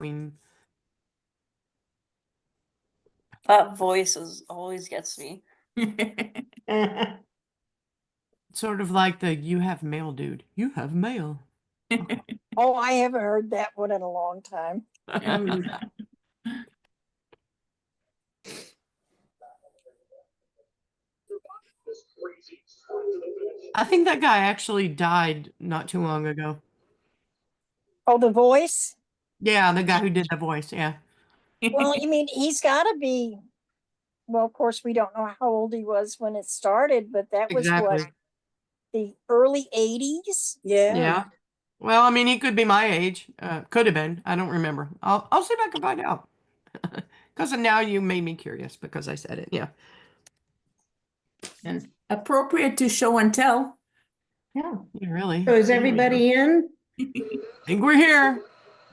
mean, That voice always gets me. sort of like the "you have mail, dude. You have mail." Okay. Oh, I haven't heard that one in a long time. I think that guy actually died not too long ago. Oh, the voice? Yeah, the guy who did the voice. Yeah. Well, you mean he's got to be, well, of course, we don't know how old he was when it started, but that was what, Exactly. the early 80s? Yeah. Well, I mean, he could be my age. Could have been. I don't remember. I'll see if I can find out. Because now you made me curious because I said it. Yeah. And appropriate to show and tell. Yeah. Yeah, really. So is everybody in? I think we're here.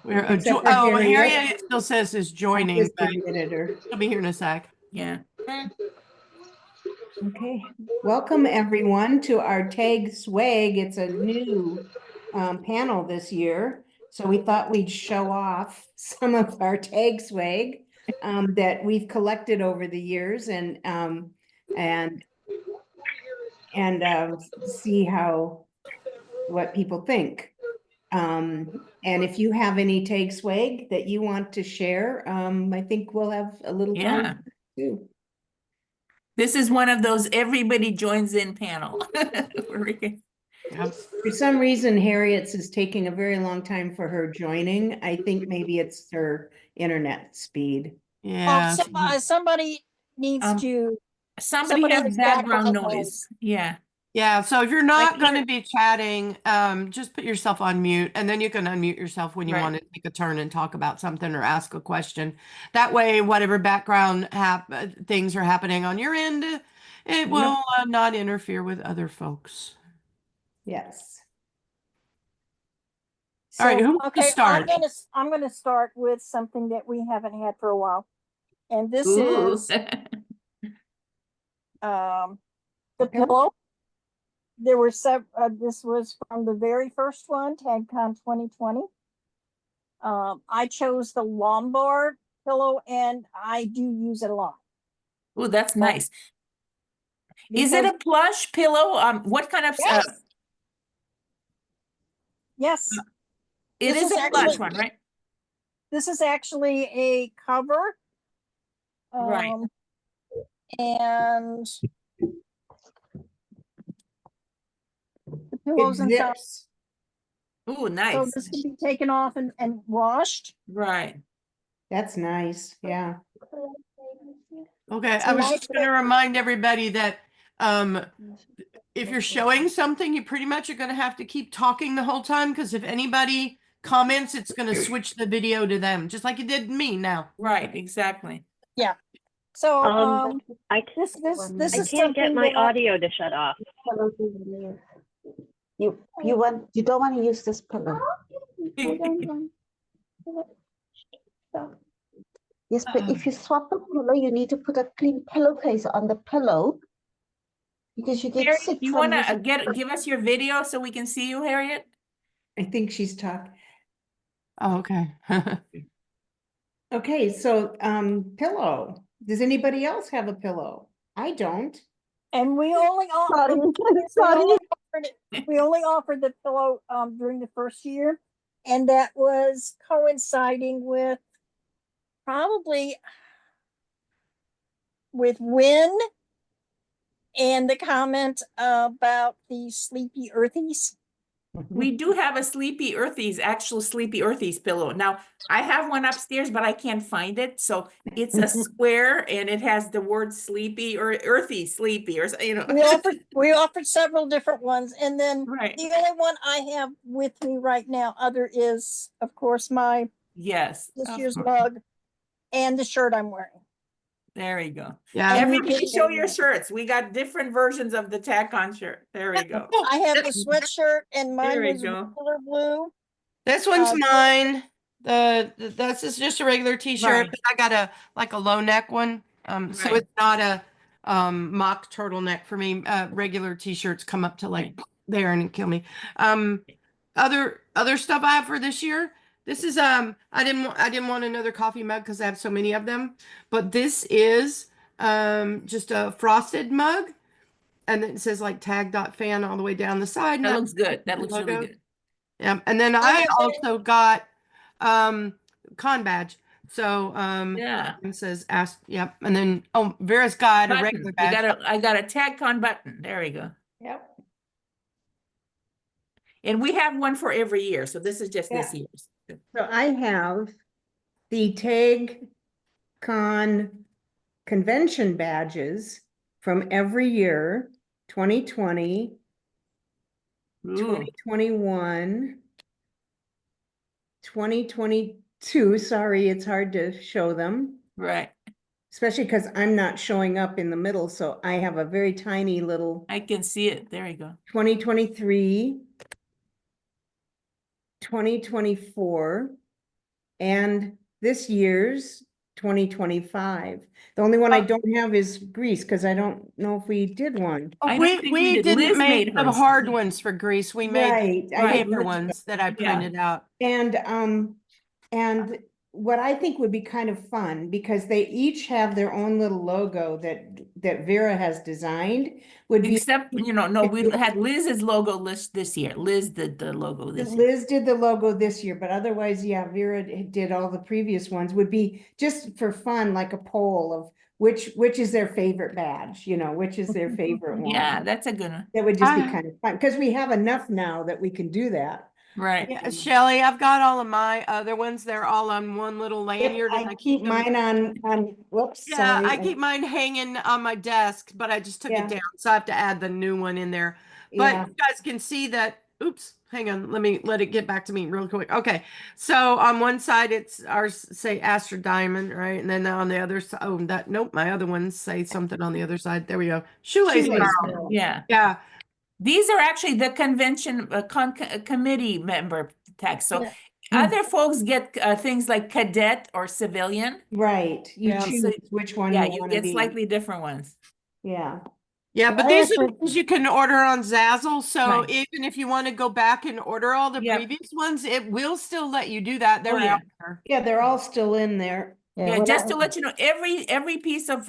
We're Except for Harriet. Harriet. Still says is joining, but Editor. she'll be here in a sec. Yeah. Okay. Welcome everyone to our Tag Swag. It's a new panel this year. So we thought we'd show off some of our Tag Swag that we've collected over the years and see what people think. And if you have any Tag Swag that you want to share, I think we'll have a little time too. This is one of those everybody joins in panel. For some reason, Harriet's is taking a very long time for her joining. I think maybe it's her internet speed. Yeah. Somebody needs to. Somebody has background noise. Yeah. Yeah, so if you're not going to be chatting, just put yourself on mute, and then you can unmute yourself when you want to take a turn and talk about something or ask a question. That way, whatever background things are happening on your end, it will not interfere with other folks. Yes. All right, who wants to start? I'm gonna start with something that we haven't had for a while, and this is the pillow. There were this was from the very first one, TagCon 2020. I chose the Lombard pillow and I do use it a lot. Oh, that's nice. Is it a plush pillow? What kind of Yes. It is a plush one, right? This is actually a cover. Right. And the pillows inside. Oh, nice. So this can be taken off and washed. Right. That's nice. Yeah. Okay, I was just going to remind everybody that if you're showing something, you pretty much are going to have to keep talking the whole time, because if anybody comments, it's going to switch the video to them, just like it did me now. Right, exactly. Yeah. So I can't get my audio to shut off. You don't want to use this pillow. Yes, but if you swap the pillow, you need to put a clean pillowcase on the pillow because you get sick. You want to give us your video so we can see you, Harriet? I think she's talking. Oh, okay. Okay, so pillow. Does anybody else have a pillow? I don't. And we only offered the pillow during the first year, and that was coinciding with probably with Wynn and the comment about the Sleepy Earthies. We do have a actual Sleepy Earthies pillow. Now, I have one upstairs, but I can't find it. So it's a square and it has the word sleepy or earthy sleepy or, you know. We offered several different ones. And then the only one I have with me right now is, of course, my this year's mug and the shirt I'm wearing. There you go. Yeah. Everybody show your shirts. We got different versions of the tack-on shirt. There we go. I have the sweatshirt and mine was color blue. This one's mine. This is just a regular t-shirt, but I got a low neck one. So it's not a mock turtleneck for me. Regular t-shirts come up to like there and kill me. Other stuff I have for this year. This is I didn't want another coffee mug because I have so many of them, but this is just a frosted mug, and it says like tag.fan all the way down the side. And That looks good. That the looks really logo. good. Yeah, and then I also got con badge. So Yeah. it says ask, yep. And then Vera's got a regular Button. badge. I got a TagCon button. There we go. Yep. And we have one for every year. So this is just this year's. So I have the Tag Con convention badges from every year, 2020, Ooh, 2021, 2022. Sorry, it's hard to show them, right. especially because I'm not showing up in the middle. So I have a very tiny little I can see it. There you go. 2023, 2024, and this year's 2025. The only one I don't have is Greece because I don't know if we did one. Oh, I don't think we did. didn't Liz make made the hers. hard ones for Greece. We made Right. the I Right. paper did. ones that I Yeah. printed out. And what I think would be kind of fun, because they each have their own little logo that Vera has designed, would be. Except, no, we had Liz's logo list this year. Liz did the logo this year. Liz did the logo this year, but otherwise, yeah, Vera did all the previous ones. Would be just for fun, like a poll of which is their favorite badge, which is their favorite one. Yeah, that's a good one. That would just be kind of fun, because we have enough now that we can do that. Right. Yeah, Shelly, I've got all of my other ones. They're all on one little lanyard. And I keep them- mine on, whoops, Yeah, sorry. I keep mine hanging on my desk, but I just took Yeah. it down. So I have to add the new one in there. But Yeah. you guys can see that. Oops, hang on. Let it get back to me real quick. Okay. So on one side, it's ours say Astra Diamond, right? And then on the other side, nope, my other ones say something on the other side. There we go. Shoelace Shoelace Girl. Girl. Yeah. Yeah. These are actually the convention committee member tags. So other folks get things like cadet or civilian. Right, you Yeah. choose which one Yeah, you you want to get be. slightly different ones. Yeah, Yeah, but I these are actually- the ones you can order on Zazzle. So Right. even if you want to go back and order all the Yep. previous ones, it will still let you do that. They're Oh, yeah. out there. yeah, they're all still in there. Yeah, what just I- to let you know, every piece of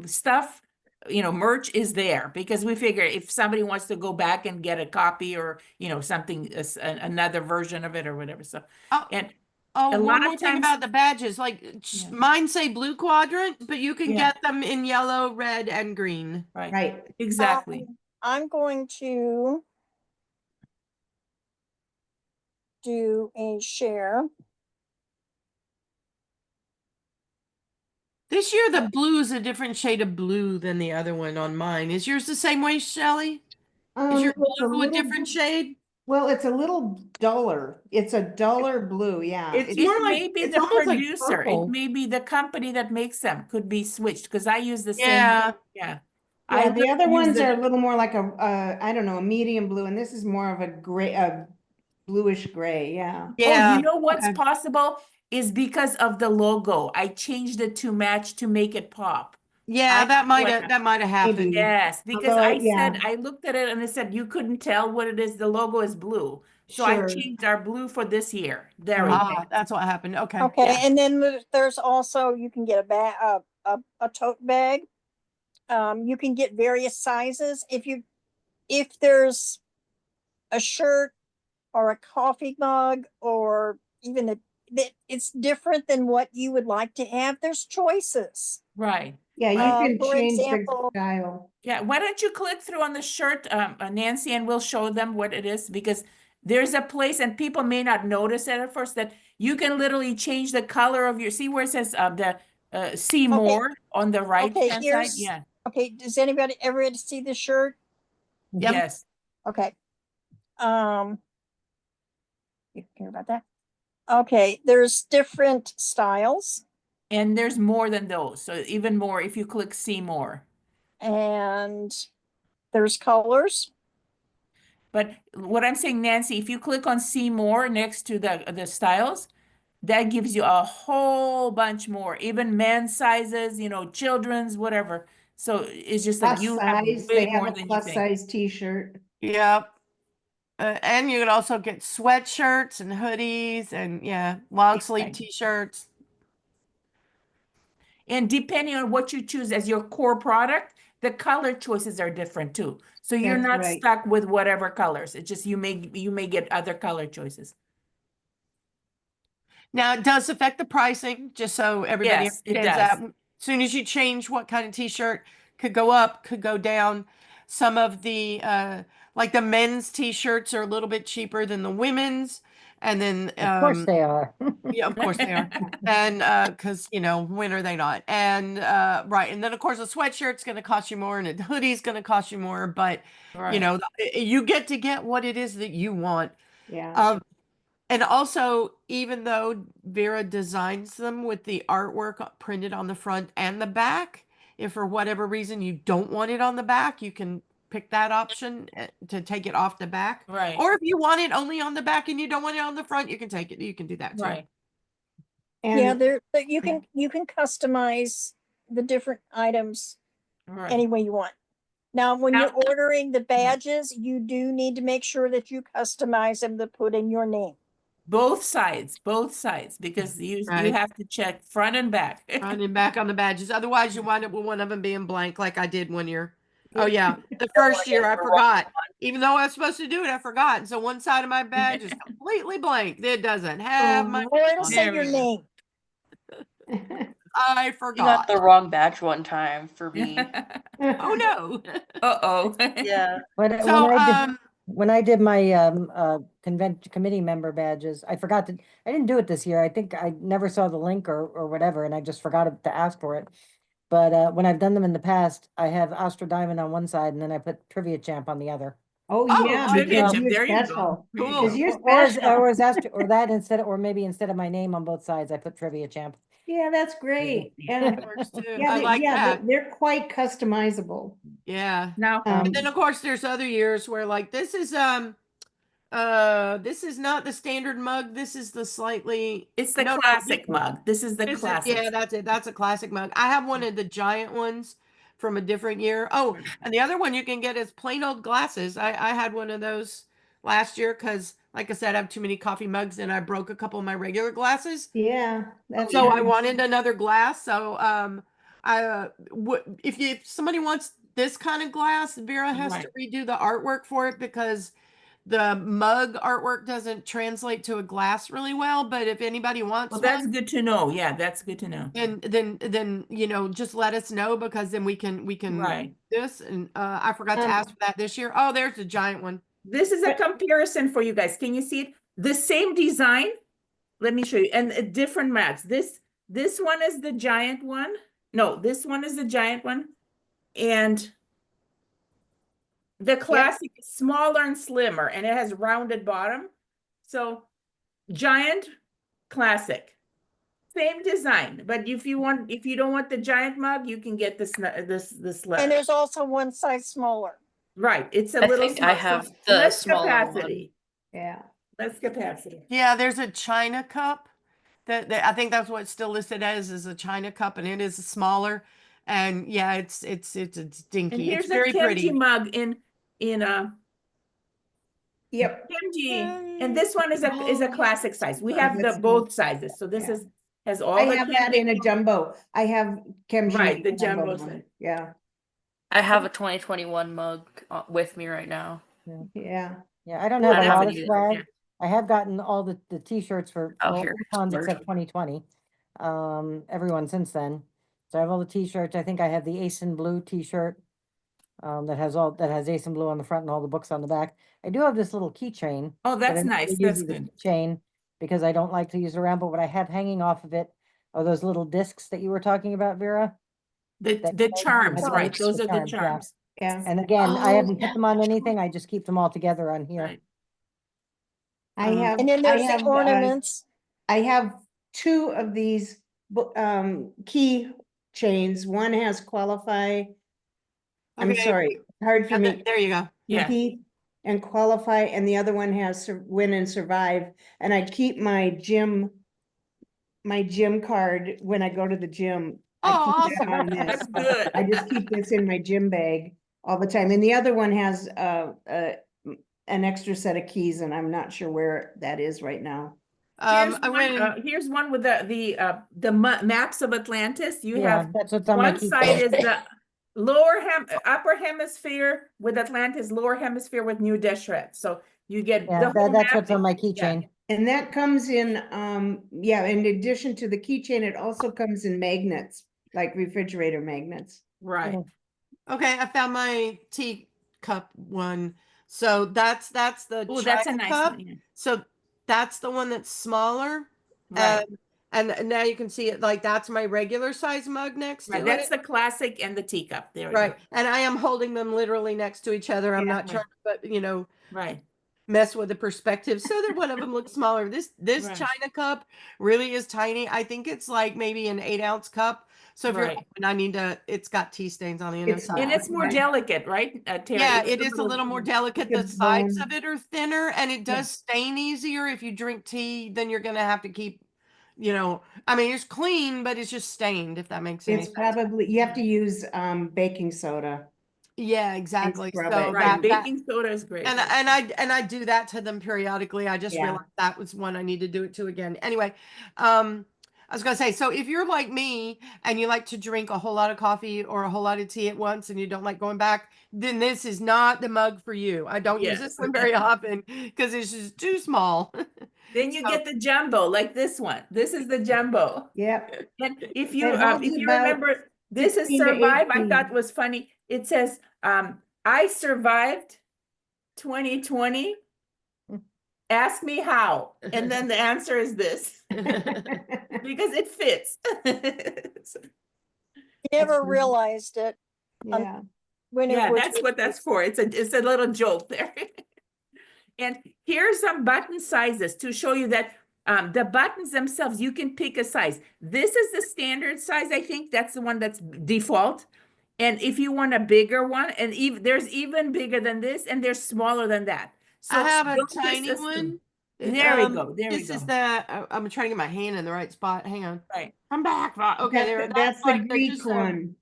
stuff, merch is there, because we figure if somebody wants to go back and get a copy or, something, another version of it or whatever. So, Oh, and Oh, a one lot more of thing times- about the badges. Like Yeah. mine say blue quadrant, but you can Yeah. get them in yellow, red, and green. right, Right, exactly. I'm going to do a share. This year, the blue is a different shade of blue than the other one on mine. Is yours the same way, Shelley? Is your it's a blue a little- different shade? Well, it's a little duller. It's a duller blue, yeah. It's It more like- may be it's the almost like producer. purple. It may be the company that makes them. Could be switched, because I use the same. Yeah. Yeah. Yeah, the other use ones the- are a little more like I don't know, a medium blue, and this is more of a gray, a bluish gray, yeah. Yeah. Oh, you know what's okay. possible is because of the logo. I changed it to match to make it pop. Yeah, I that know what might have happened. Maybe. Yes, because Although, I yeah. said, I looked at it and it said you couldn't tell what it is. The logo is blue. So I Sure. changed our blue for this year. There we go. Ah, that's what happened. Okay. Okay, Yeah. and then there's also, you can get a bag, a tote bag. You can get various sizes. If there's a shirt or a coffee mug or even it's different than what you would like to have, there's choices. Right. Yeah, you can for change the example- style. Yeah, why don't you click through on the shirt, Nancy, and we'll show them what it is, because there's a place, and people may not notice it at first, that you can literally change the color of your, see where it says see more on the right Okay, hand side? here's- Yeah, Okay, does anybody ever see the shirt? Yep. yes. Okay. You care about that? Okay, there's different styles And there's more than those, so even more if you click see more. and there's colors. But what I'm saying, Nancy, if you click on see more next to the styles, that gives you a whole bunch more, even men's sizes, children's, whatever. So it's just like Plus you have size, way they have more a than you plus think. size t-shirt. Yep. and you can also get sweatshirts and hoodies and yeah, long sleeve Right. t-shirts. And depending on what you choose as your core product, the color choices are different too. So you're That's not right. stuck with whatever colors. It's just you may get other color choices. Now it does affect the pricing, just so everybody Yes, it understands does. that. As soon as you change what kind of t-shirt, could go up, could go down. Some of the like the men's t-shirts are a little bit cheaper than the women's. And then Of course they are. yeah, of course they are. And because when are they not? And right, and then of course a sweatshirt's going to cost you more, and a hoodie's going to cost you more. But Right. you get to get what it is that you want. Yeah. And also, even though Vera designs them with the artwork printed on the front and the back, if for whatever reason you don't want it on the back, you can pick that option to take it off the back. Right. Or if you want it only on the back and you don't want it on the front, you can take it. You can do that too. Right. Yeah, And you can customize the different items Right. any way you want. Now, when Now- you're ordering the badges, you do need to make sure that you customize them to put in your name. Both sides, because you Right. have to check front and back. Front and back on the badges. Otherwise, you wind up with one of them being blank, like I did one year. Oh yeah, the first year I forgot. Even though I was supposed to do it, I forgot. And so one side of my badge is completely blank. It doesn't have my. Or it'll say There your we go. name. I You got forgot. the wrong badge one time for me. Oh no. Uh-oh. Yeah. So When I did my convention committee member badges, I didn't do it this year. I think I never saw the link or whatever, and I just forgot to ask for it. But when I've done them in the past, I have Astra Diamond on one side and then I put Trivia Champ on the other. Oh, Oh, yeah, trivia because chip, you're there you go. special. There you Because go. you're Or special. as Astra, or maybe instead of my name on both sides, I put Trivia Champ. Yeah, that's great. Yeah. that works too. Yeah, I like that. they're quite customizable. Yeah. Now, And then of course there's other years where like this is not the standard mug. This is the slightly it's the no, no, classic mug. This is the This is, classic. yeah, that's it. That's a classic mug. I have one of the giant ones from a different year. Oh, and the other one you can get is plain old glasses. I had one of those last year because, like I said, I have too many coffee mugs and I broke a couple of my regular glasses. Yeah, that's So I nice. wanted another glass. So if somebody wants this kind of glass, Vera has to redo the artwork for it because the mug artwork doesn't translate to a glass really well. But if anybody wants Well, that's one, good to know. Yeah, that's good to know. and then just let us know because then we can Right. do this. And I forgot to ask for that this year. Oh, there's the giant one. This is a comparison for you guys. Can you see it? The same design. Let me show you. And different mats. This one is the giant one. No, this one is the giant one. And the classic is smaller and slimmer, and it has rounded bottom. So giant, classic. Same design, but if you don't want the giant mug, you can get this letter. And there's also one size smaller. Right, it's a I little think I small, so have the less smaller capacity. Yeah. Less capacity. Yeah, there's a China cup that I think that's what it's still listed as is a China cup, and it is smaller. And yeah, it's dinky. And here's It's very a Kemji pretty. mug in Yep. Kemji, and this one is a classic size. We have That's the both sizes, so this yeah. has all I the have that in a Kemji. jumbo. I have Kemji. Right, the jumbo one. size. Yeah. I have a 2021 mug with me right now. Yeah. Yeah, I don't Ooh, have I a lot haven't of either, swag. yeah. I have gotten all the t-shirts for Oh, all here, the cons splurge. except 2020. Everyone since then. So I have all the t-shirts. I think I have the Ace in Blue t-shirt. That has Ace in Blue on the front and all the books on the back. I do have this little keychain. Oh, but I that's never nice. use That's it as a good. keychain because I don't like to use it around. But what I have hanging off of it are those little discs that you were talking about, Vera. The charms, the right? charms, Those the are the charms, yeah. charms. Yeah. And again, I Oh, haven't put them on anything. I just keep them all together on here. Right. I have. And then I there's have, the ornaments. I have two of these key chains. One has qualify. I'm Okay. sorry, hard for me. There you go. Yeah. Compete and qualify, and the other one has win and survive. And I keep my gym card when I go to the gym. I Oh, keep that awesome. on this. That's good. I just keep this in my gym bag all the time. And the other one has an extra set of keys and I'm not sure where that is right now. Here's one with the maps of Atlantis. You Yeah, have that's what's on my one keychain. side is the upper hemisphere with Atlantis, lower hemisphere with New Deshret. So you get Yeah, the whole that's map. what's on my Yeah. keychain. And that comes in, yeah, in addition to the keychain, it also comes in magnets, like refrigerator magnets. Right. Okay, I found my teacup one. So that's the Oh, that's a China nice cup. one. Yeah. So that's the one that's smaller. Right. And now you can see it, like that's my regular size mug next Right. to That's it. the classic and the teacup. There we Right. go. And I am holding them literally next to each other. I'm Yeah. not trying to, but Right. mess with the perspective so that one of them looks smaller. This Right. China cup really is tiny. I think it's like maybe an 8-ounce cup. So if Right. it's got tea stains on the It's inside. And it's more Right. delicate, right, Terry? Yeah, It's it is a little more delicate. Like The a sides bone. of it are thinner and it does Yes. stain easier. If you drink tea, then you're gonna have to keep, I mean, it's clean, but it's just stained, if that makes any It's sense. probably, you have to use baking soda. Yeah, exactly. scrub So it. Right. that Baking soda is great. and I do that to them periodically. I just Yeah. realized that was one I need to do it to again. Anyway, I was gonna say, so if you're like me and you like to drink a whole lot of coffee or a whole lot of tea at once and you don't like going back, then this is not the mug for you. I don't use this Yes. one very often because it's just too small. Then you So- get the jumbo, like this one. This is the jumbo. Yep. And if you It holds about remember, this is 16 to survive. I 18. thought was funny. It says, I survived 2020. Ask me how. And then the answer is this. Because it fits. Never realized it Yeah. when it Yeah, was. that's what that's for. It's a little joke there. And here's some button sizes to show you that the buttons themselves, you can pick a size. This is the standard size, I think. That's the one that's default. And if you want a bigger one, and there's even bigger than this, and there's smaller than that. So I have a don't just tiny assume. one. There we go. There we This is go. I'm trying to get my hand in the right spot. Hang on. Right. I'm back. Okay, there. That's the like Greek one.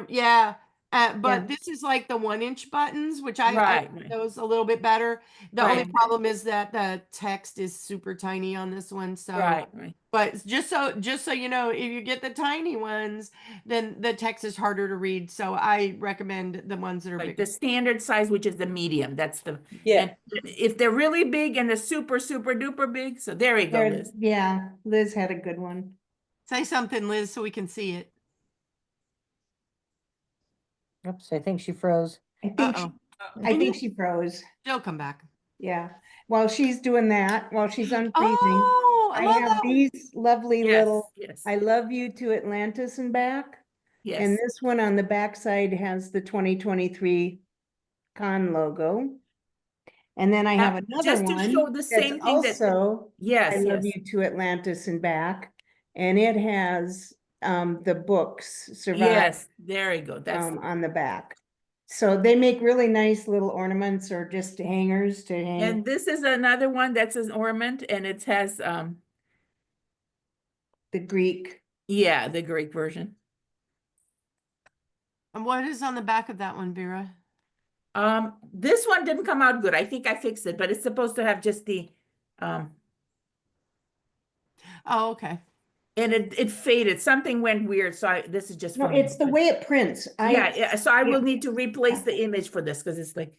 Yeah. But Yeah. this is like the 1-inch buttons, which I Right, like right. those a little bit better. The only Right. problem is that the text is super tiny on this one. So, Right, right. but just so you know, if you get the tiny ones, then the text is harder to read. So I recommend the ones that are Like bigger. the standard size, which is the medium. That's the Yeah. and if they're really big and they're super, super duper big. So there we go, There- Liz. Yeah, Liz had a good one. Say something, Liz, so we can see it. Oops, I think she froze. I think, Uh-oh. I think she froze. She'll come back. Yeah. While she's doing that, while she's unfreezing, Oh, I I love have that one. these lovely Yes, little, yes, I love you to Atlantis and back. And yes. this one on the back side has the 2023 con logo. And then I have another just to one show the that's same thing that- also, Yes, I love yes. you to Atlantis and back. And it has the books Survive Yes, there we go. That's on the back. So they make really nice little ornaments or just hangers to hang. and this is another one that's an ornament and it has The Greek. yeah, the Greek version. And what is on the back of that one, Vera? This one didn't come out good. I think I fixed it, but it's supposed to have just the Oh, okay. and it faded. Something went weird. So this is just No, for me. it's the way it prints. Yeah, so I yeah. will need to replace the image for this because it's like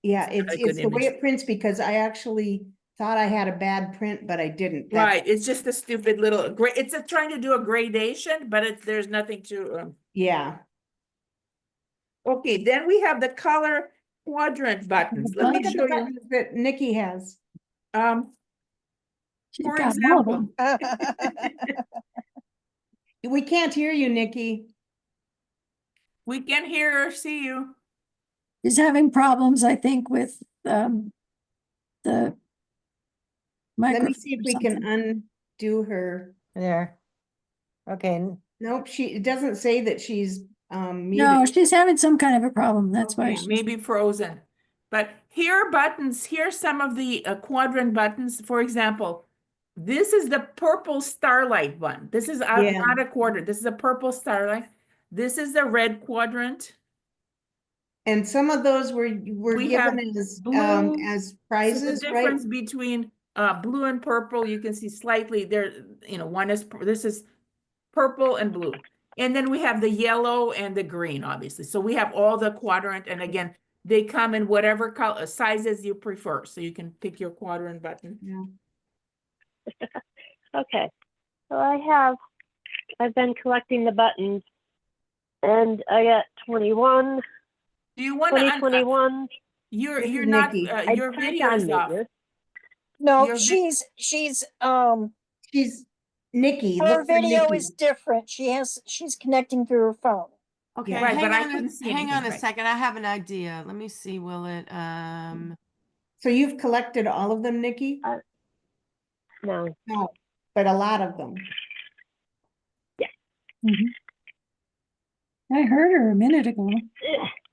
Yeah, it's not a it's good the way image. it prints because I actually thought I had a bad print, but I didn't. right. It's just a stupid little great. It's trying to do a gradation, but there's nothing to. Yeah. Okay, then we have the color quadrant buttons. Let Look me at the show you. buttons that Nikki has. For example, We can't hear you, Nikki. we can hear or see you. He's having problems, I think, with the Let microphone me see if or we can something. undo her. There. Okay, Nope, it doesn't say that she's No, muted. she's having some kind of a problem. That's why Okay, she's. Maybe frozen. But here are buttons. Here's some of the quadrant buttons. For example, this is the purple starlight one. This is Yeah. not a quadrant. This is a purple starlight. This is the red quadrant. And some of those were We have given as blue. as So the prizes, right? difference between blue and purple, you can see slightly there, one is, this is purple and blue. And then we have the yellow and the green, obviously. So we have all the quadrant, and again, they come in whatever color sizes you prefer. So you can pick your quadrant button. Yeah. Okay. So I've been collecting the buttons, and I got 21, Do you want to? 2021. You're This is not. Nikki. Your video is off. No, Your she's She's Nikki. her Look for video Nikki. is different. She's connecting through her phone. Okay, Yeah. Right, but I hang couldn't see on anything, a right. second. I have an idea. Let me see. Will it, So you've collected all of them, Nikki? No. No, but a lot of them. I heard her a minute ago.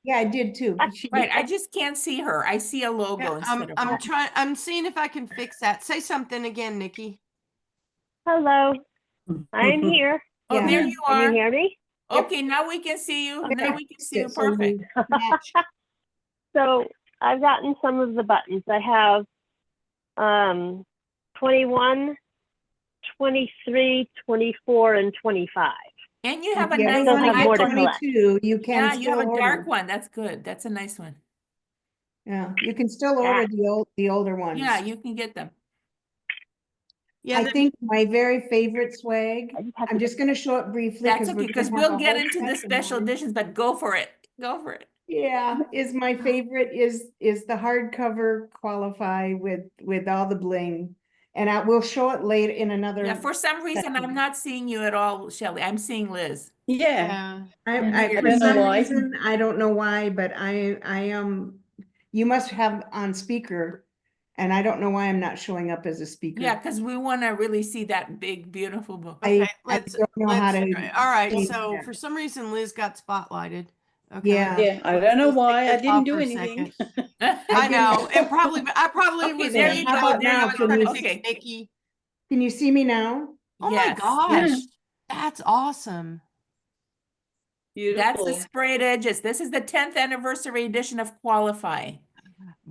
Yeah, I did too. Right, I just can't see her. I see a logo yeah, instead of her. I'm seeing if I can fix that. Say something again, Nikki. Hello. I'm here. Oh, Yeah. there you Can you are. hear me? Okay, now we can see you. Now we can see you. So we Perfect. match. So I've gotten some of the buttons. I have 21, 23, 24, and 25. And you have a If you ever nice still wanna have get more to dark one. collect. 22, you can Yeah, you have still a dark order. one. That's good. That's a nice one. Yeah, you can still order the older ones. Yeah, you can get them. Yeah, I think my very favorite swag, I just have I'm to just gonna show it briefly. That's we're okay, because gonna have we'll a get whole into the section special on it. editions, but go for it. Go for it. Yeah, is my favorite is the hardcover qualify with all the bling. And I will show it later in another. Yeah, for some reason, I'm section. not seeing you at all, Shelley. I'm seeing Liz. Yeah. yeah. For don't know some why. reason, I don't know why, but I am, you must have on speaker. And I don't know why I'm not showing up as a speaker. Yeah, because we want to really see that big, beautiful book. Okay, I don't know how to all right, change so that. for some reason Liz got spotlighted. Okay. Yeah. Yeah, I don't know let's take why. I this didn't off do for a anything. second. I I know, didn't- I probably Okay, was there me, you but go. I There you was go. trying to Okay. fix Nikki. Can you see me now? Oh my Yes. gosh, that's awesome. That's the Beautiful. sprayed edges. This is the 10th anniversary edition of Qualify.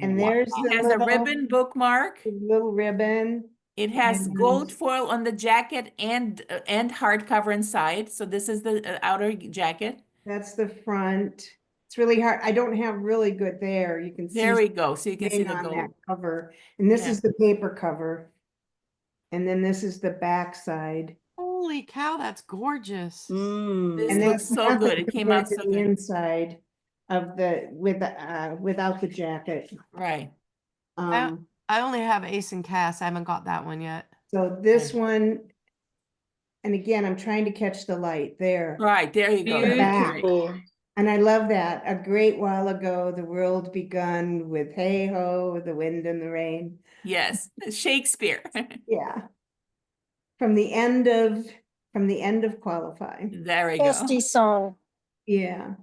And Wow. there's It the has a ribbon bookmark. little ribbon. It has And- gold foil on the jacket and hardcover inside. So this is the outer jacket. That's the front. It's really hard. I don't have really good there. You can see. There we go. So you can see something the on that gold. cover. And this Yeah. is the paper cover. And then this is the back side. Holy cow, that's gorgeous. This And then looks so good. It came out compared to so the good. inside of the without the jacket. Right. I only have Ace and Cass. I haven't got that one yet. So this one, and again, I'm trying to catch the light there. Right. There you go. That's great. Beautiful. And I love that. A great while ago, the world begun with hey ho, the wind and the rain. Yes. Shakespeare. Yeah. From the end of qualify. There we go. Bestie song. Yeah.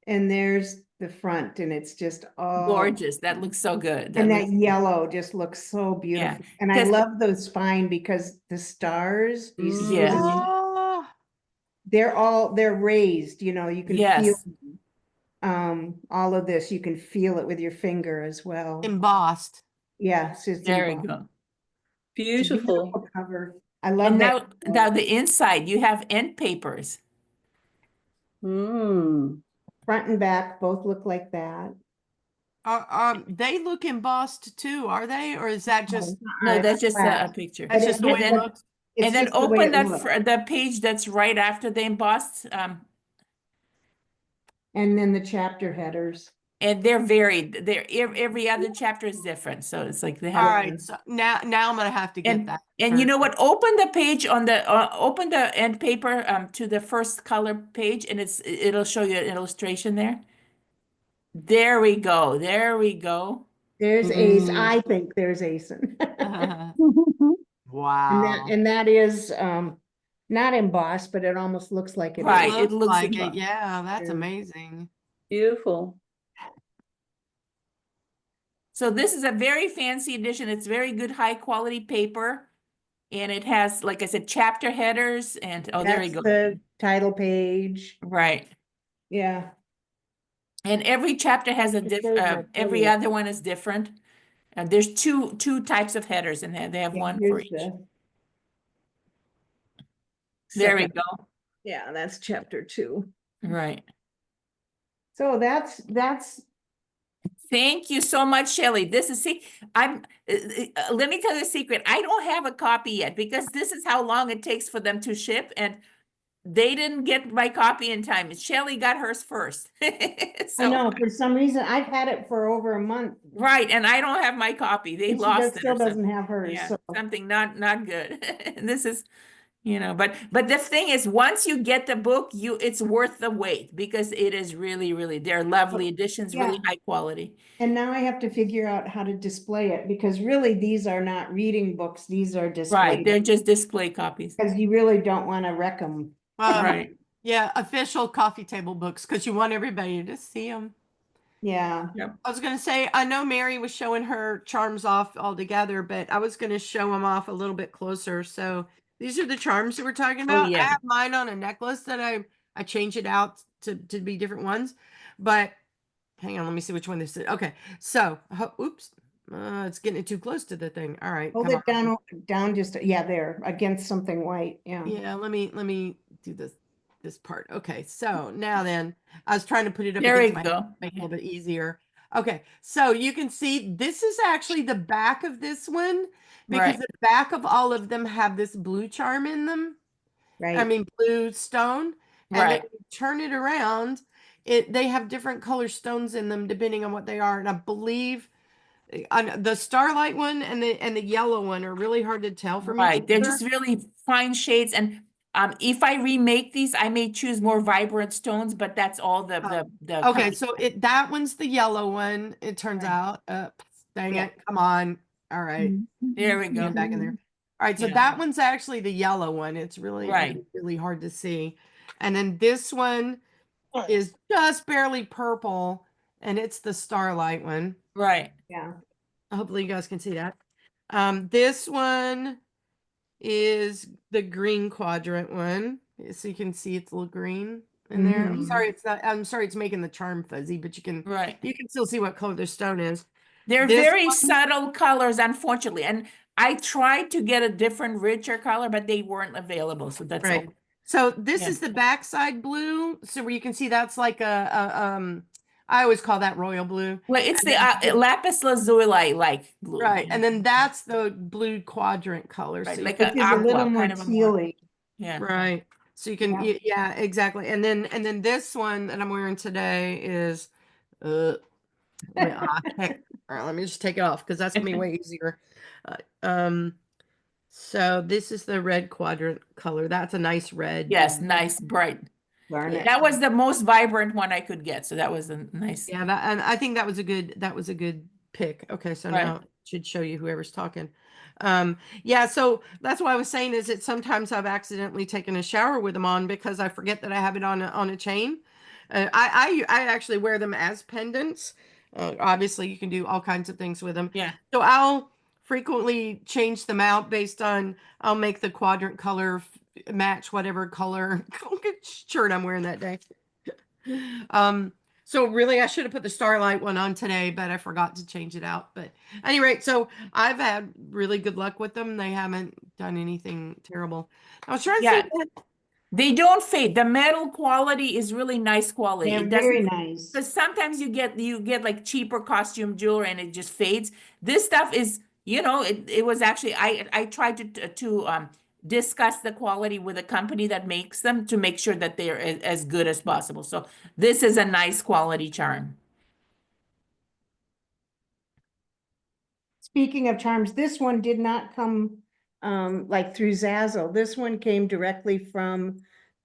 And there's the front, and it's just all Gorgeous. That looks so good. and that looks- yellow just looks so beautiful. And I 'Cause- love those spine because the stars, you see Yes. them? Oh, They're raised, you know, you can feel Yes. all of this, you can feel it with your finger as well. embossed. Yes, it's There we embossed. go. It's a Beautiful. cover. I love And that. now the inside, you have end papers. Front and back both look like that. They look embossed too, are they? Or is that just, No, that's just a flat. picture. that's just the way it looks? It's And then just the way open it that looks. the page that's right after the embossed. And then the chapter headers. And they're varied. Every other chapter is different. So it's like they have. All right, so now I'm gonna have to get that. And you know what? Open the page on the open the end paper to the first color page, and it'll show you an illustration there. There we go. There we go. There's Ace. I think there's Ace. Wow. And that is not embossed, but it almost looks like it Right. is. It looks like embossed. it. Yeah, that's Yeah. amazing. Beautiful. So this is a very fancy edition. It's very good, high quality paper. And it has, like I said, chapter headers and, oh, there you That's go. the title page. Right. Yeah. And every chapter has a It diff, shows that every earlier. other one is different. And there's two types of headers in there. They have Yeah, one for here's each. the There we second- go. Yeah, that's chapter 2. Right. So that's Thank you so much, Shelley. This is, see, let me tell you a secret. I don't have a copy yet because this is how long it takes for them to ship, and they didn't get my copy in time. Shelley got hers first. I So, know, for some reason, I've had it for over a month. right, and I don't have my copy. They And she lost it still or doesn't something. have hers, Yeah, so. something not good. And this is, but the thing is, once you get the book, it's worth the wait because it is really, they're lovely editions, really Yeah. high quality. And now I have to figure out how to display it, because really these are not reading books, these are Right, display. they're just display copies. Because you really don't want to wreck them. Right. Yeah, official coffee table books, because you want everybody to see them. Yeah. I was going to say, I know Mary was showing her charms off all together, but I was going to show them off a little bit closer. So these are the charms that we're talking about. yeah. I have mine on a necklace that I change it out to be different ones. But hang on, let me see which one this is. Okay, so oops, it's getting too close to the thing. All right, Hold come it on. down just, yeah, there, against something white, yeah. Yeah, let me do this part. Okay, so now then, I was trying to put it up There we against my go. hand, make it a little bit easier. Okay, so you can see this is actually the back of this one, because Right. the back of all of them have this blue charm in them. I Right, mean blue stone. And then Right. you turn it around, they have different color stones in them depending on what they are. And I believe on the starlight one and the yellow one are really hard to tell from each Right, they're other. just really fine shades, and if I remake these, I may choose more vibrant stones, but that's all the Okay, company- so that one's the yellow one, it turns Right. out. Dang Yeah. it, come on. All right. There we go. Get back in there. All right, so Yeah. that one's actually the yellow one. It's really, Right. really hard to see. And then this one is just barely purple, and it's the starlight one. Right, yeah. Hopefully you guys can see that. This one is the green quadrant one. So you can see it's a little green in there. I'm Mhm. sorry I'm sorry it's making the charm fuzzy, but you can right. still see what color the stone is. They're This very one- subtle colors, unfortunately, and I tried to get a different, richer color, but they weren't available, so that's Right. all. So this Yeah. is the backside blue. So where you can see that's like I always call that royal blue. Well, it's And the then- lapis lazuli like blue. Right. And then that's the blue quadrant color. Right, So like Which a is a little aqua, more kind of a more, tealy. yeah. right. So you can Yeah. yeah, exactly. And then this one that I'm wearing today is heck. All right, let me just take it off because that's gonna be way easier. Um so this is the red quadrant color. That's a nice red. Yes, nice, bright. Garnet. That was the most vibrant one I could get, so that was a nice. Yeah, and I think that was a good pick. Okay, so Right. now it should show you whoever's talking. Yeah, so that's why I was saying is that sometimes I've accidentally taken a shower with them on because I forget that I have it on a chain. I actually wear them as pendants. Obviously, you can do all kinds of things with them. Yeah. So I'll frequently change them out based on I'll make the quadrant color match whatever color shirt I'm wearing that day. So really I should have put the starlight one on today, but I forgot to change it out. But at any rate, so I've had really good luck with them. They haven't done anything terrible. I was trying to Yeah. see They don't fade. The metal quality is really nice quality. They're It very doesn't, nice. because sometimes you get like cheaper costume jewelry and it just fades. This stuff is, it was actually I tried to discuss the quality with a company that makes them to make sure that they're as good as possible. So this is a nice quality charm. Speaking of charms, this one did not come like through Zazzle. This one came directly from,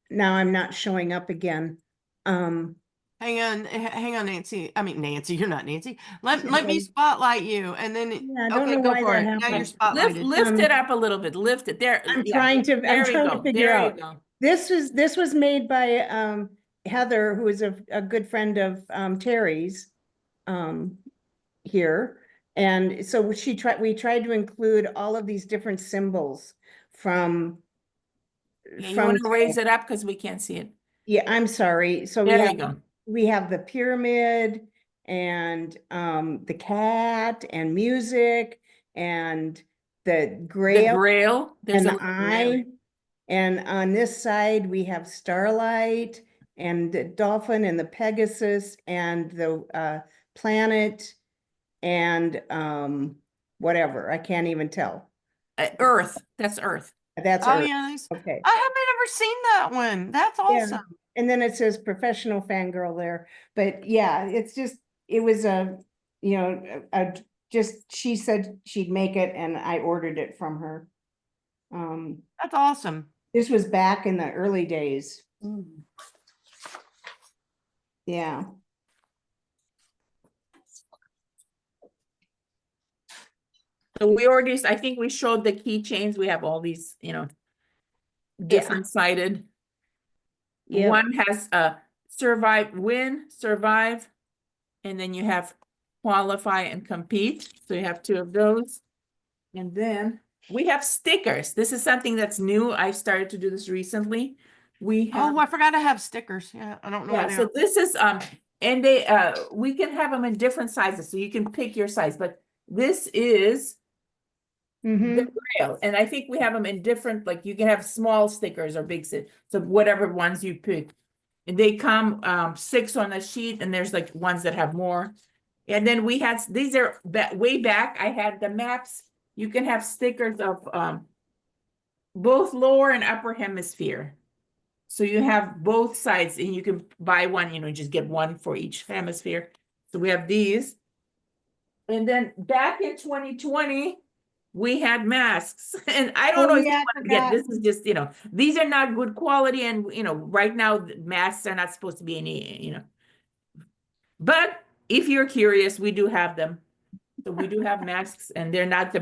now I'm not showing up again. hang on, Nancy. I mean Nancy, you're not Nancy. Let me Okay. spotlight you and then Yeah, I don't okay, know go why for that it. Now you're happened. spotlighted. Lift it up a little bit. Lift it there. I'm yeah. trying to There we go. figure There you out. go. This was made by Heather, who is a good friend of Terry's here. And so we tried to include all of these different symbols from Yeah, you want to raise it up because we can't see it. yeah, I'm sorry. So There yeah, you go. we have the pyramid and the cat and music and the The grail Grail. There's and a the little grail. eye. And on this side, we have Starlight and the dolphin and the Pegasus and the planet and whatever. I can't even tell. Earth. That's Earth. That's Oh, Earth. yeah. Nice. Okay. I haven't ever seen that one. That's Yeah. awesome. And then it says professional fangirl there. But yeah, it's just, it was just, she said she'd make it and I ordered it from her. That's awesome. This was back in the early days. Yeah. So we already, I think we showed the keychains. We have all these, different sided. Yeah. One has survive, win, survive, and then you have qualify and compete. So you have two of those. And then we have stickers. This is something that's new. I started to do this recently. We have, Oh, I forgot to have stickers. Yeah, I don't know yeah, what they so are. this is and they we can have them in different sizes, so you can pick your size, but this is the Grail, and I think we have them in different, like you can have small stickers or big so whatever ones you pick. And they come 6 on a sheet, and there's like ones that have more. And then we had, these are way back, I had the maps. You can have stickers of both lower and upper hemisphere. So you have both sides, and you can buy one, just get one for each hemisphere. So we have these. And then back in 2020, we had masks. And I don't know if you yeah, want to get, this is just, these are not good quality. And, right now, the masks are not supposed to be any, But if you're curious, we do have them. So we do have masks, and they're not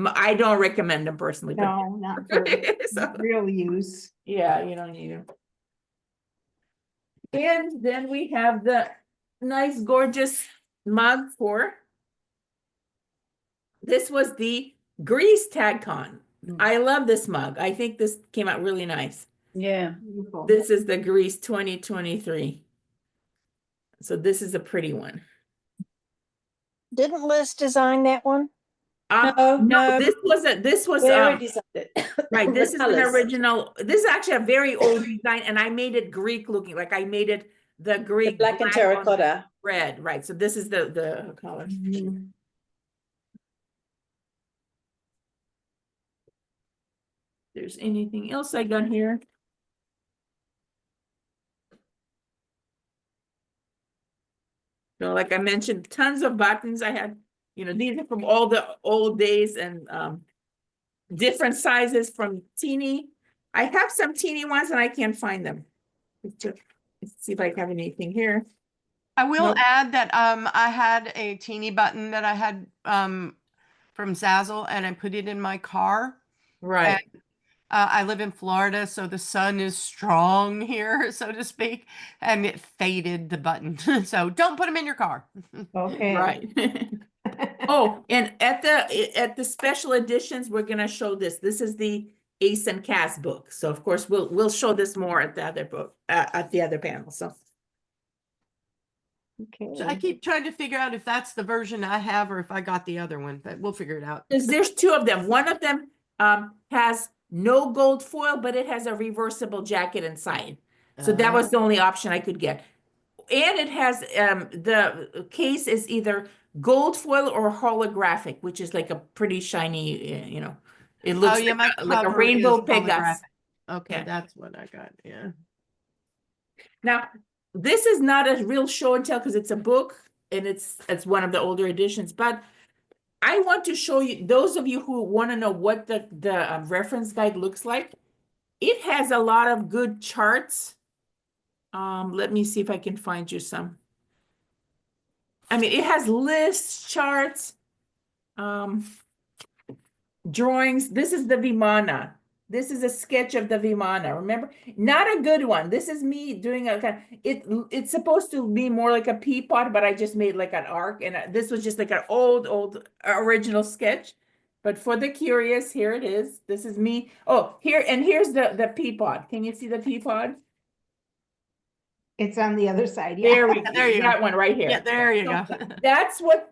I don't recommend them personally. But No, not for so, real use. yeah, you don't need them. And then we have the nice, gorgeous mug for. This was the Greece TagCon. I love this mug. I think this came out really nice. Yeah. Beautiful. This is the Greece 2023. So this is a pretty one. Didn't Liz design that one? No. This was Sarah designed it. right. The This is an colours. original. This is actually a very old design, and I made it Greek looking. Like I made it the Greek Black and on terracotta. red. Right. So this is the color. There's anything else I got here? So like I mentioned, tons of buttons. I had, these are from all the old days, and different sizes from teeny. I have some teeny ones and I can't find them. Let's see if I have anything here. I will Nope. add that I had a teeny button that I had from Zazzle, and I put it in my car. Right. I live in Florida, so the sun is strong here, so to speak, and it faded the button. So don't put them in your car. Okay. Right. Oh, and at the special editions, we're gonna show this. This is the Ace and Cass book. So of course we'll show this more at the other book at the other panel. So So I keep trying to figure out if that's the version I have or if I got the other one, but we'll figure it out. there's 2 of them. One of them has no gold foil, but it has a reversible jacket inside. So that was the only option I could get. And it has the case is either gold foil or holographic, which is like a pretty shiny, it looks yeah, my like a cover rainbow is Pegasus. holographic. Okay, Yeah. that's what I got. Yeah. Now, this is not a real show and tell because it's a book and it's one of the older editions, but I want to show you, those of you who want to know what the reference guide looks like. It has a lot of good charts. Let me see if I can find you some. I mean, it has lists, charts, drawings. This is the Vimana. This is a sketch of the Vimana. Remember, not a good one. This is me doing a kind of, it's supposed to be more like a pea pot, but I just made like an arc, and this was just like an old original sketch. But for the curious, here it is. This is me. Oh, here's the pea pod. Can you see the pea pod? It's on the other side, There yeah. we, There you go. that one right here. Yeah, there you So go.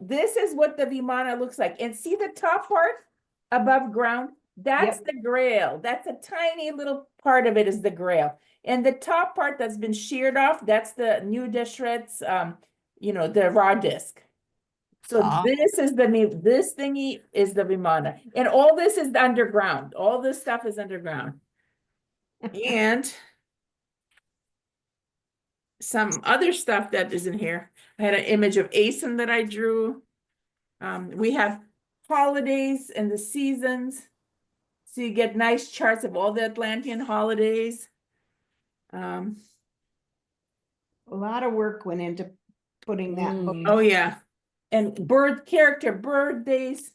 this is what the Vimana looks like. And see the top part above ground? That's Yep. the grail. That's a tiny little part of it is the grail. And the top part that's been sheared off, that's the new Deschret's, you know, the raw disc. So Ah. this is this thingy is the Vimana. And all this is underground. All this stuff is underground. And some other stuff that is in here. I had an image of Asen that I drew. We have holidays and the seasons. So you get nice charts of all the Atlantean holidays. A lot of work went into putting that book. Oh yeah. And birthdays.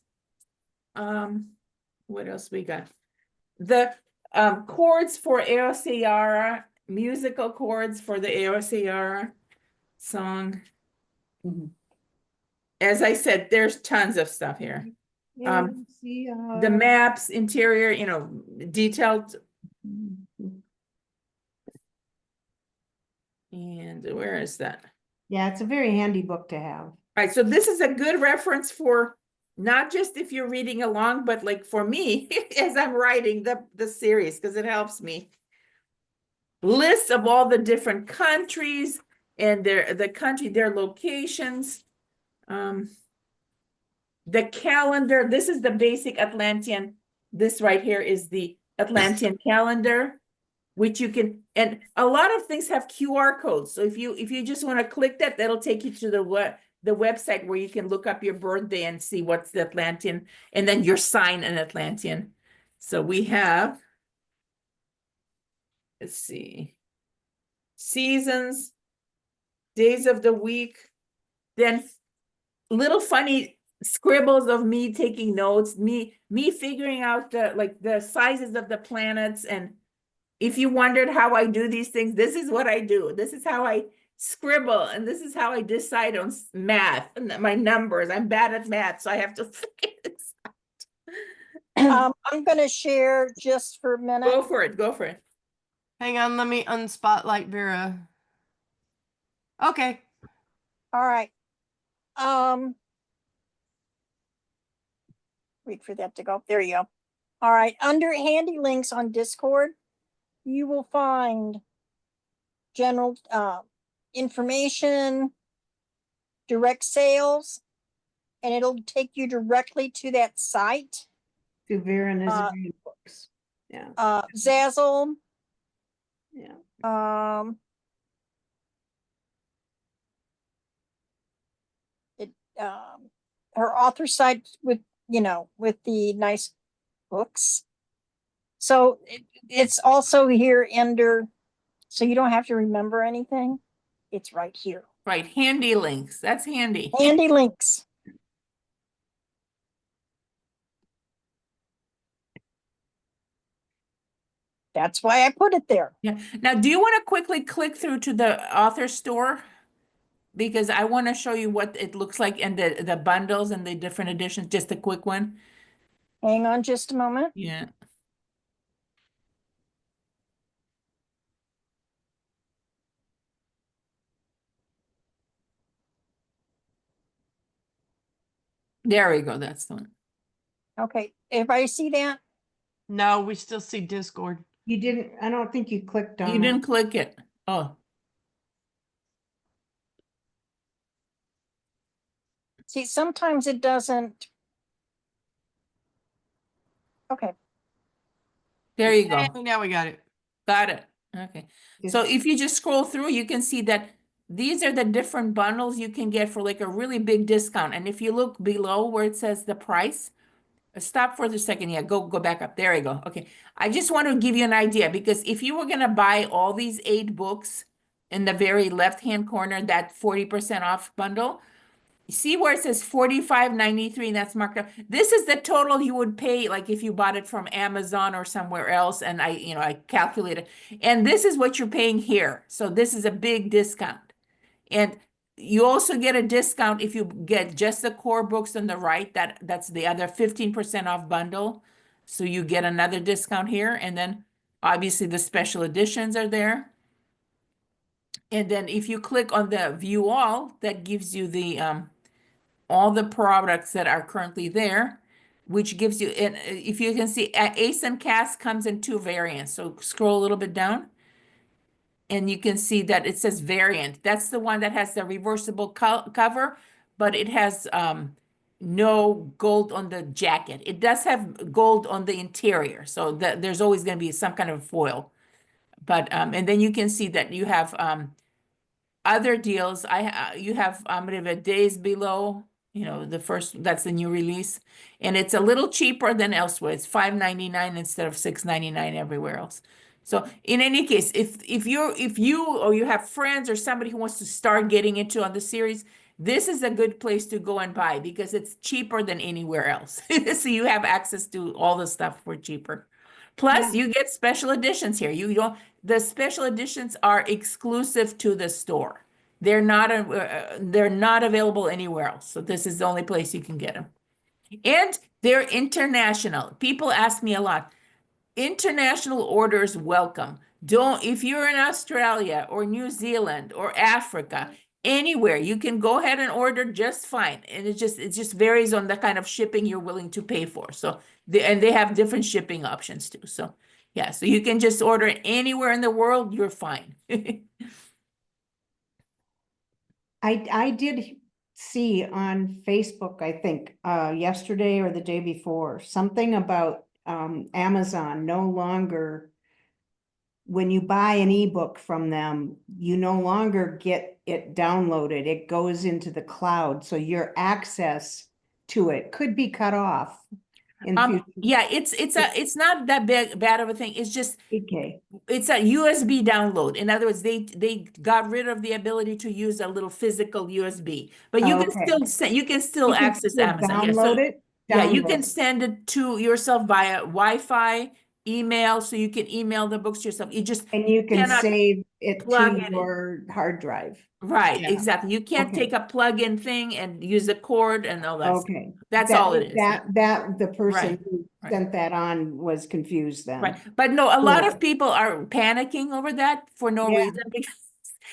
What else we got? The chords for Eos musical chords for the Eos song. As I said, there's tons of stuff here. The maps, interior, you know, detailed. And where is that? Yeah, it's a very handy book to have. All right, so this is a good reference for not just if you're reading along, but like for me, as I'm writing the series, because it helps me. Lists of all the different countries and their locations. The calendar, this is the basic Atlantean. This right here is the Atlantean calendar, which you can, and a lot of things have QR codes. So if you just want to click that, that'll take you to the website where you can look up your birthday and see what's the Atlantean, and then your sign an Atlantean. So we have, let's see, seasons, days of the week, then little funny scribbles of me taking notes, me figuring out the sizes of the planets. And if you wondered how I do these things, this is what I do. This is how I scribble, and this is how I decide on math and my numbers. I'm bad at math, so I have to figure this out. I'm gonna share just for a minute. Go for it. Hang on, let me unspotlight Vera. Okay. All right. Wait for that to go. There you go. All right. Under handy links on Discord, you will find general information, direct sales, and it'll take you directly to that site. To Vera Nazarian books. Yeah. Zazzle. Yeah. Her author site with, you know, with the nice books. So it's also here under, so you don't have to remember anything. It's right here. Right, handy links. That's handy. Handy links. That's why I put it there. Yeah. Now, do you want to quickly click through to the author store? Because I want to show you what it looks like and the bundles and the different editions, just a quick one. Hang on just a moment. Yeah. There we go. That's the one. Okay. Everybody see that? No, we still see Discord. You didn't, I don't think you clicked on You it. didn't click it. Oh, See, sometimes it doesn't. Okay. there you go. Hey, now we got it. Got it. Okay. So if you just scroll through, you can see that these are the different bundles you can get for like a really big discount. And if you look below where it says the price, stop for a second. Yeah, go back up. There you go. Okay. I just want to give you an idea, because if you were going to buy all these 8 books in the very left-hand corner, that 40% off bundle, see where it says $45.93 and that's marked up. This is the total you would pay, like if you bought it from Amazon or somewhere else. And I calculated, and this is what you're paying here. So this is a big discount. And you also get a discount if you get just the core books on the right. That's the other 15% off bundle. So you get another discount here. And then obviously the special editions are there. And then if you click on the view all, that gives you the all the products that are currently there, which gives you, and if you can see, Ace and Cast comes in 2 variants. So scroll a little bit down. And you can see that it says variant. That's the one that has the reversible cover, but it has no gold on the jacket. It does have gold on the interior, so that there's always going to be some kind of foil. But and then you can see that you have other deals. You have the Days Below, the first, that's the new release, and it's a little cheaper than elsewhere. It's $5.99 instead of $6.99 everywhere else. So in any case, if you or you have friends or somebody who wants to start getting into on the series, this is a good place to go and buy because it's cheaper than anywhere else. So you have access to all the stuff for cheaper. Plus, you get special editions here. The special editions are exclusive to the store. They're not available anywhere else. So this is the only place you can get them. And they're international. People ask me a lot. International orders welcome. If you're in Australia or New Zealand or Africa, anywhere, you can go ahead and order just fine. And it just varies on the kind of shipping you're willing to pay for. So they have different shipping options too. So yeah, so you can just order anywhere in the world, you're fine. I did see on Facebook, I think, yesterday or the day before, something about Amazon no longer, when you buy an ebook from them, you no longer get it downloaded. It goes into the cloud. So your access to it could be cut off in future. Yeah, it's not that bad of a thing. It's just Okay. it's a USB download. In other words, they got rid of the ability to use a little physical USB, but you can still send, you can still access Amazon. Download it. Yeah, you can send it to yourself via Wi-Fi, email, so you can email the books yourself. And you can cannot save it plug to it in. your hard drive. Right, Yeah. exactly. You can't Okay. take a plug-in thing and use a cord and all that stuff. Okay. That's all it is. That the person Right, who right. sent that on was confused then. Right, but no, a lot Yeah. of people are panicking over that for no Yeah. reason because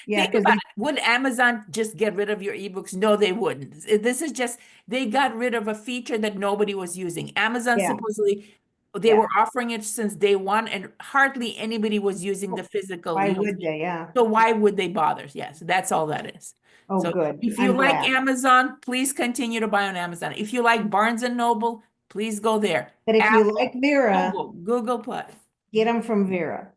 Yeah, think about it. Would Amazon just get rid of your ebooks? No, they wouldn't. This is just, they got rid of a feature that nobody was using. Amazon Yeah. supposedly, they were offering it since day one and hardly anybody was using the physical Why USB. would they? Yeah. So why would they bother? Yes, that's all that is. Oh, So good. if you I'm like glad. Amazon, please continue to buy on Amazon. If you like Barnes and Noble, please go there. But if you Apple, like Vera, Google Plus. get them from Vera.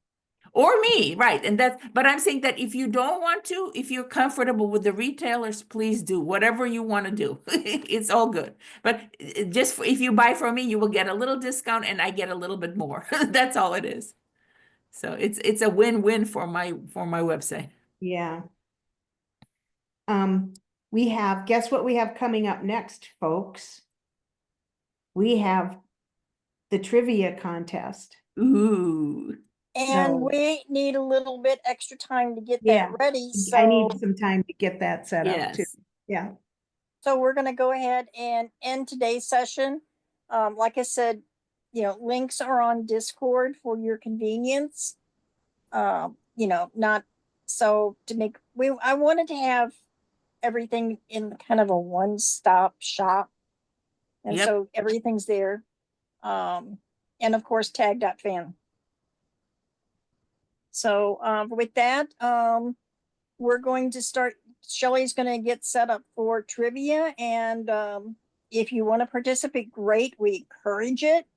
Or me, right? And but I'm saying that if you don't want to, if you're comfortable with the retailers, please do whatever you want to do. It's all good. But just if you buy from me, you will get a little discount and I get a little bit more. That's all it is. So it's a win-win for my website. Yeah. Guess what we have coming up next, folks? We have the trivia contest. Ooh. And So- we need a little bit extra time to get Yeah. that ready. I So, need some time to get that set up too. Yes. Yeah. so we're gonna go ahead and end today's session. Like I said, links are on Discord for your convenience. Not so to make I wanted to have everything in kind of a one-stop shop. And Yep. so everything's there. And of course, tag.fan. So with that, we're going to start. Shelly's going to get set up for trivia. And if you want to participate, great. We encourage it.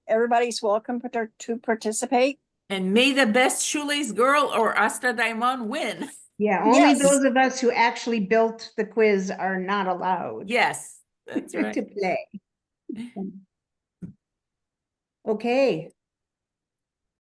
Everybody's welcome to participate. And may the best shoelace girl or Asta Daimon win. Yeah, only Yes. those of us who actually built the quiz are not allowed Yes, that's right. to play. Okay,